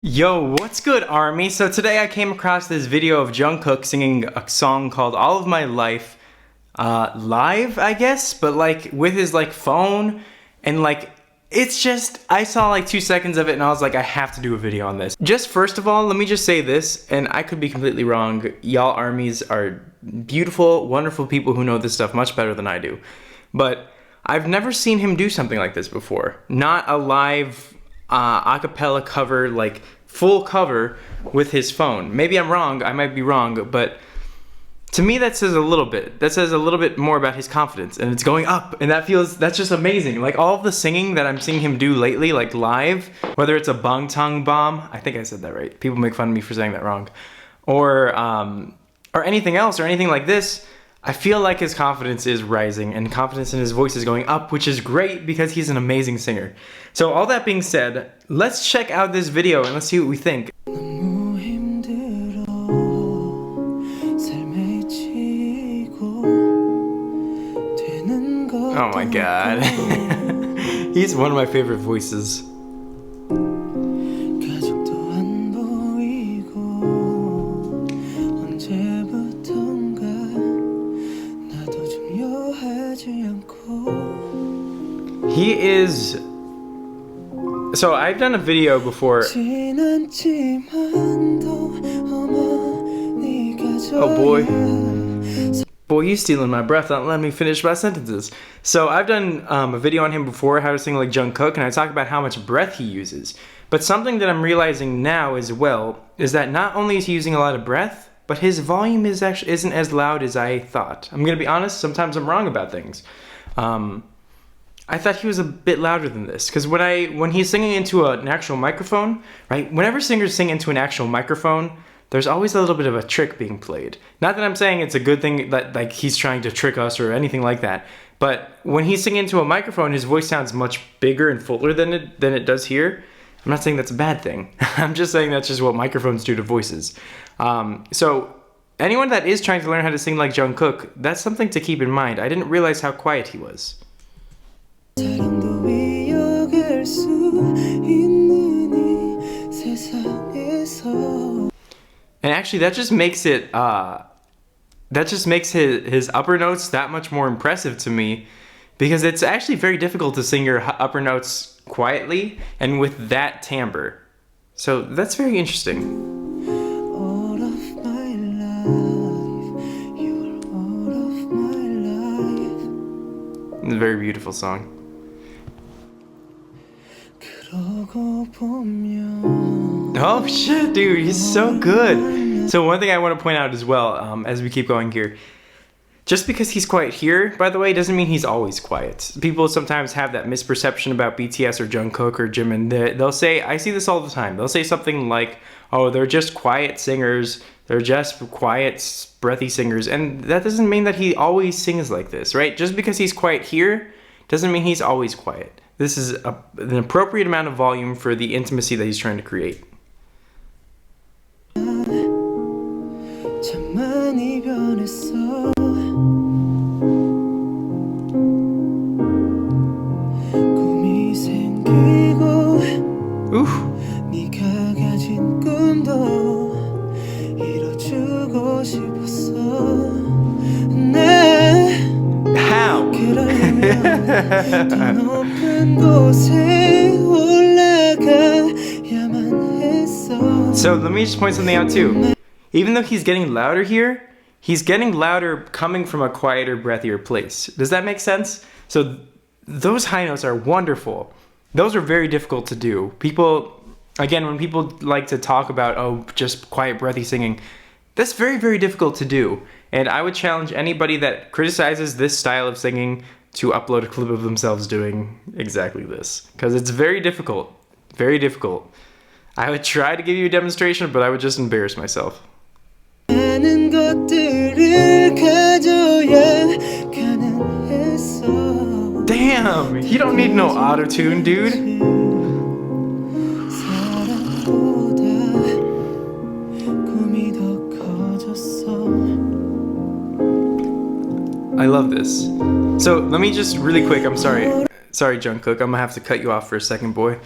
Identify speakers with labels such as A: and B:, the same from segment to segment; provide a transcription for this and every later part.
A: Yo, what's good, Army? So today I came across this video of Jungkook singing a song called All of My Life, live, I guess, but like with his like phone, and like it's just, I saw like 2 seconds of it and I was like, I have to do a video on this. Just first of all, let me just say this, and I could be completely wrong. Y'all armies are beautiful, wonderful people who know this stuff much better than I do. But I've never seen him do something like this before. Not a live a cappella cover, like full cover with his phone. Maybe I'm wrong, I might be wrong, but to me that says a little bit. That says a little bit more about his confidence, and it's going up, and that's just amazing. Like all of the singing that I'm seeing him do lately, like live, whether it's a bangtan bomb, I think I said that right. People make fun of me for saying that wrong. Or anything else, or anything like this, I feel like his confidence is rising and confidence in his voice is going up, which is great because he's an amazing singer. So all that being said, let's check out this video and let's see what we think. Oh my god. He's one of my favorite voices. He is... So I've done a video before. Oh boy. Boy, you stealing my breath, not letting me finish my sentences. So I've done a video on him before, how to sing like Jungkook, and I talk about how much breath he uses. But something that I'm realizing now as well is that not only is he using a lot of breath, but his volume isn't as loud as I thought. I'm gonna be honest, sometimes I'm wrong about things. I thought he was a bit louder than this, because when he's singing into an actual microphone, right? Whenever singers sing into an actual microphone, there's always a little bit of a trick being played. Not that I'm saying it's a good thing that like he's trying to trick us or anything like that, but when he's singing into a microphone, his voice sounds much bigger and fuller than it does here. I'm not saying that's a bad thing. I'm just saying that's just what microphones do to voices. So anyone that is trying to learn how to sing like Jungkook, that's something to keep in mind. I didn't realize how quiet he was. And actually that just makes his upper notes that much more impressive to me, because it's actually very difficult to sing your upper notes quietly and with that timbre. So that's very interesting. All of my life, you're all of my life. It's a very beautiful song. Oh shit, dude, he's so good. So one thing I want to point out as well, as we keep going here, just because he's quiet here, by the way, doesn't mean he's always quiet. People sometimes have that misperception about BTS or Jungkook or Jimin. They'll say, I see this all the time, they'll say something like, oh, they're just quiet singers, they're just quiet, breathy singers, and that doesn't mean that he always sings like this, right? Just because he's quiet here doesn't mean he's always quiet. This is an appropriate amount of volume for the intimacy that he's trying to create. Oof. How? So let me just point something out too. Even though he's getting louder here, he's getting louder coming from a quieter, breathier place. Does that make sense? So those high notes are wonderful. Those are very difficult to do. People, again, when people like to talk about, oh, just quiet, breathy singing, that's very, very difficult to do. And I would challenge anybody that criticizes this style of singing to upload a clip of themselves doing exactly this, because it's very difficult, very difficult. I would try to give you a demonstration, but I would just embarrass myself. Damn, you don't need no auto-tune, dude. I love this. So let me just really quick, I'm sorry. Sorry, Jungkook, I'm gonna have to cut you off for a second, boy.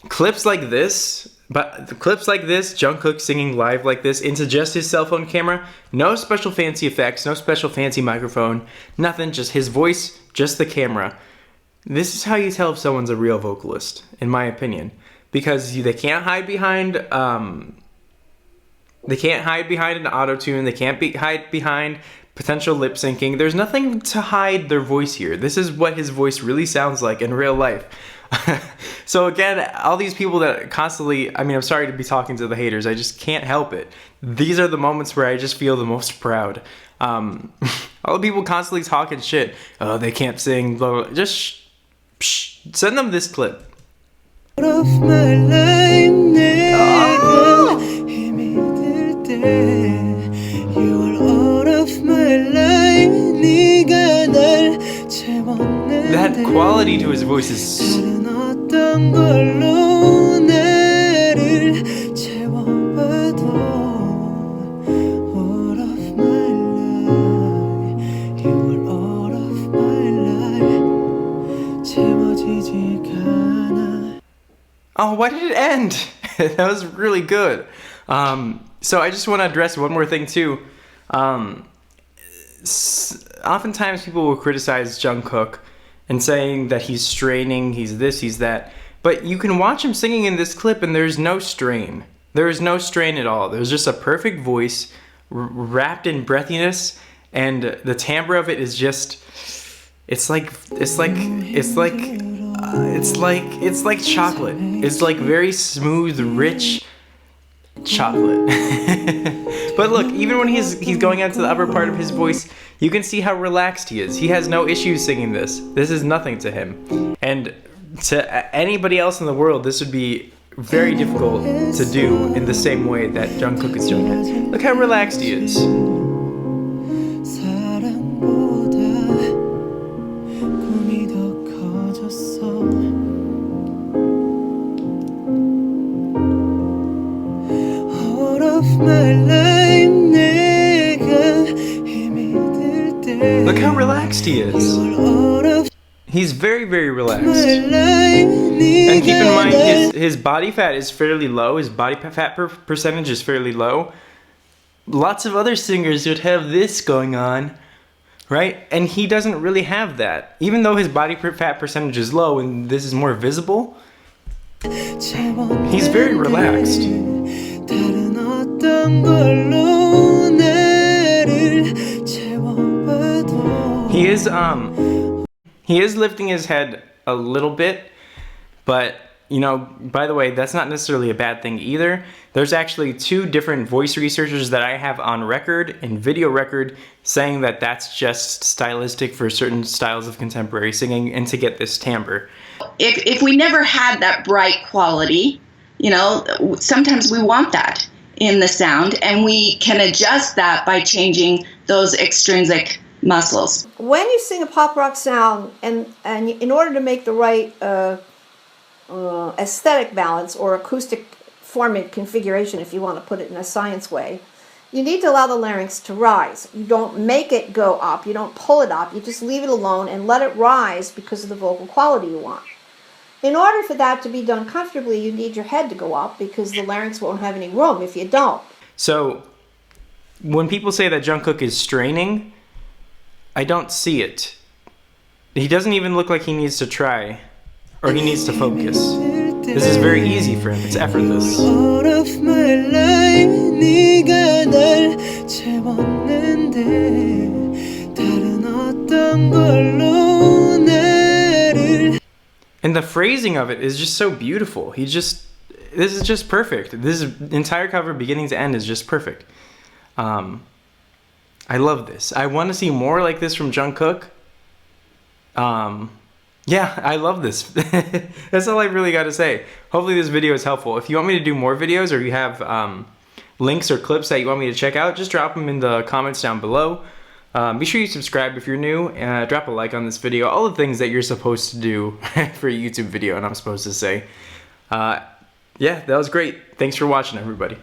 A: Clips like this, But the clips like this, Jungkook singing live like this into just his cell phone camera, no special fancy effects, no special fancy microphone, nothing, just his voice, just the camera. This is how you tell if someone's a real vocalist, in my opinion, because they can't hide behind an auto-tune. They can't hide behind potential lip syncing. There's nothing to hide their voice here. This is what his voice really sounds like in real life. So again, all these people that constantly, I mean, I'm sorry to be talking to the haters, I just can't help it. These are the moments where I just feel the most proud. All the people constantly talking shit, oh, they can't sing, blah, blah, blah. Just send them this clip. That quality to his voice is... Oh, why did it end? That was really good. So I just want to address one more thing too. Oftentimes people will criticize Jungkook and saying that he's straining, he's this, he's that. But you can watch him singing in this clip and there's no strain. There is no strain at all. There's just a perfect voice wrapped in breathiness, and the timbre of it is just, it's like chocolate. It's like very smooth, rich chocolate. But look, even when he's going out to the upper part of his voice, you can see how relaxed he is. He has no issues singing this. This is nothing to him. And to anybody else in the world, this would be very difficult to do in the same way that Jungkook is doing it. Look how relaxed he is. Look how relaxed he is. He's very, very relaxed. And keep in mind, his body fat is fairly low. His body fat percentage is fairly low. Lots of other singers would have this going on, right? And he doesn't really have that. Even though his body fat percentage is low and this is more visible, he's very relaxed. He is lifting his head a little bit, but you know, by the way, that's not necessarily a bad thing either. There's actually 2 different voice researchers that I have on record and video record saying that that's just stylistic for certain styles of contemporary singing and to get this timbre.
B: If we never had that bright quality, you know, sometimes we want that in the sound, and we can adjust that by changing those extrinsic muscles.
C: When you sing a pop rock sound, and in order to make the right aesthetic balance or acoustic form and configuration, if you want to put it in a science way, you need to allow the larynx to rise. You don't make it go up, you don't pull it up, you just leave it alone and let it rise because of the vocal quality you want. In order for that to be done comfortably, you need your head to go up because the larynx won't have any room if you don't.
A: So when people say that Jungkook is straining, I don't see it. He doesn't even look like he needs to try or he needs to focus. This is very easy for him. It's effortless. And the phrasing of it is just so beautiful. This is just perfect. This entire cover, beginning to end, is just perfect. I love this. I want to see more like this from Jungkook. Yeah, I love this. That's all I really got to say. Hopefully this video is helpful. If you want me to do more videos or you have links or clips that you want me to check out, just drop them in the comments down below. Be sure you subscribe if you're new, drop a like on this video, all the things that you're supposed to do for a YouTube video, and I'm supposed to say. Yeah, that was great. Thanks for watching, everybody.